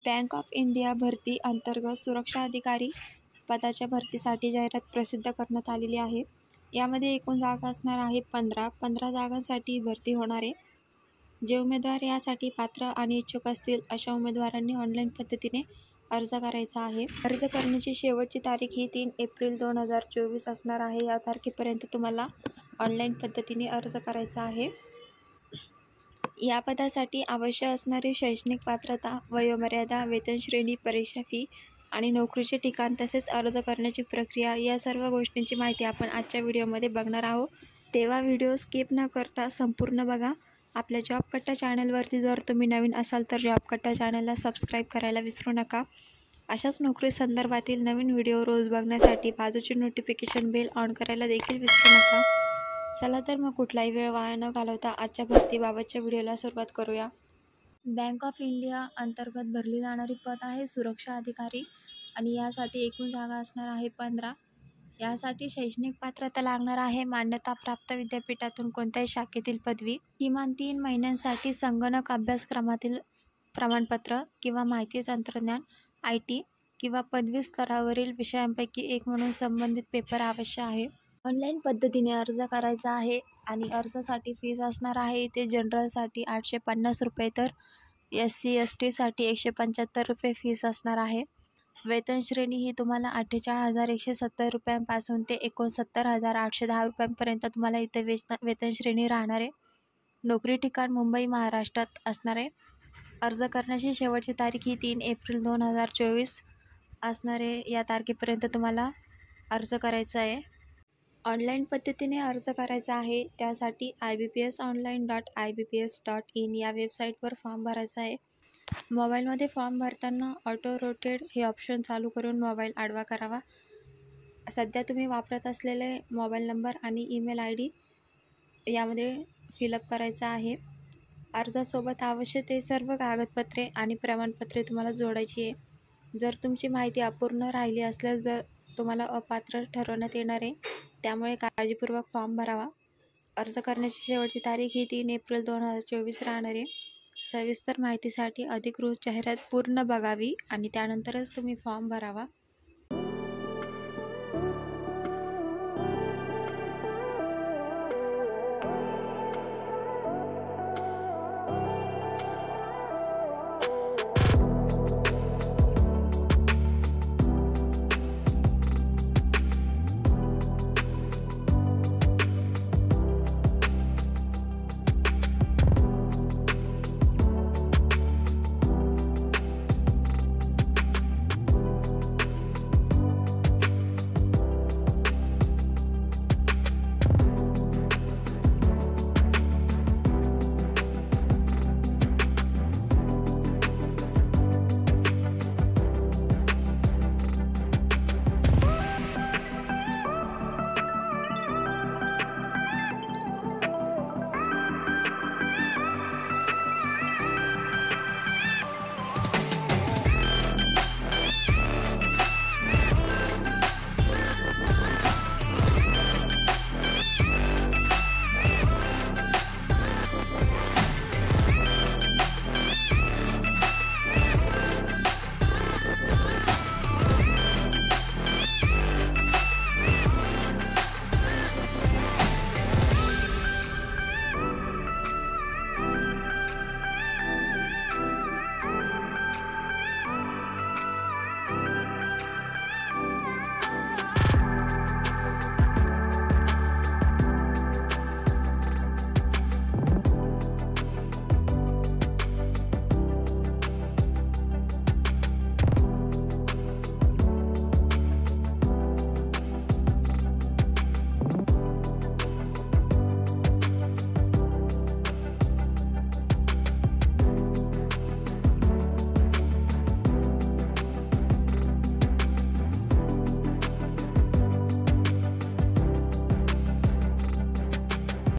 Bank of India भरती अंतर्गत सुरक्षा अधिकारी पदाच्या भरतीसाठी जाहिरात प्रसिद्ध करण्यात आलेली आहे. यामध्ये एकूण जागा असणार आहे 15 जागांसाठी भरती होणार आहे. जे उमेदवार यासाठी पात्र आणि इच्छुक असतील अशा उमेदवारांनी ऑनलाईन पद्धतीने अर्ज करायचा आहे. अर्ज करण्याची शेवटची तारीख ही 3 एप्रिल 2024 असणार आहे. या तारखेपर्यंत तुम्हाला ऑनलाईन पद्धतीने अर्ज करायचा आहे. या पदासाठी आवश्यक असणारी शैक्षणिक पात्रता, वयोमर्यादा, वेतनश्रेणी, परीक्षा फी आणि नोकरीचे ठिकाण तसेच अर्ज करण्याची प्रक्रिया या सर्व गोष्टींची माहिती आपण आजच्या व्हिडिओमध्ये बघणार आहोत. तेव्हा व्हिडिओ स्किप न करता संपूर्ण बघा. आपल्या जॉब कट्टा चॅनलवरती जर तुम्ही नवीन असाल तर जॉब कट्टा चॅनलला सबस्क्राईब करायला विसरू नका. अशाच नोकरी संदर्भातील नवीन व्हिडिओ रोज बघण्यासाठी बाजूची नोटिफिकेशन बेल ऑन करायला देखील विसरू नका. चला तर मग कुठलाही वेळ वाया न घालवता आजच्या भरतीबाबतच्या व्हिडिओला सुरुवात करूया. बँक ऑफ इंडिया अंतर्गत भरली जाणारी पद आहे सुरक्षा अधिकारी आणि यासाठी एकूण जागा असणार आहे 15. यासाठी शैक्षणिक पात्रता लागणार आहे मान्यताप्राप्त विद्यापीठातून कोणत्याही शाखेतील पदवी, किमान 3 महिन्यांसाठी संगणक अभ्यासक्रमातील प्रमाणपत्र किंवा माहिती तंत्रज्ञान IT किंवा पदवी स्तरावरील विषयांपैकी एक म्हणून संबंधित पेपर आवश्यक आहे. ऑनलाईन पद्धतीने अर्ज करायचा आहे आणि अर्जासाठी फीस असणार आहे. इथे जनरलसाठी 850 रुपये तर SC ST साठी 175 रुपये फीस असणार आहे. वेतनश्रेणी ही तुम्हाला 48,170 रुपयांपासून ते 69,810 रुपयांपर्यंत तुम्हाला इथे वेतनश्रेणी राहणार आहे. नोकरी ठिकाण मुंबई महाराष्ट्रात असणार आहे. अर्ज करण्याची शेवटची तारीख ही 3 एप्रिल 2024 असणार आहे. या तारखेपर्यंत तुम्हाला अर्ज करायचा आहे. ऑनलाईन पद्धतीने अर्ज करायचा आहे. त्यासाठी ibpsonline.ibps.in या वेबसाईटवर फॉर्म भरायचा आहे. मोबाईलमध्ये फॉर्म भरताना ऑटो रोटेट हे ऑप्शन चालू करून मोबाईल आडवा करावा. सध्या तुम्ही वापरत असलेले मोबाईल नंबर आणि ईमेल ID यामध्ये फिलअप करायचा आहे. अर्जासोबत आवश्यक ते सर्व कागदपत्रे आणि प्रमाणपत्रे तुम्हाला जोडायची आहे. जर तुमची माहिती अपूर्ण राहिली असल्यास तुम्हाला अपात्र ठरवण्यात येणार आहे. त्यामुळे काळजीपूर्वक फॉर्म भरावा. अर्ज करण्याची शेवटची तारीख ही 3 एप्रिल 2024 राहणार आहे. सविस्तर माहितीसाठी अधिकृत जाहिरात पूर्ण बघावी आणि त्यानंतरच तुम्ही फॉर्म भरावा.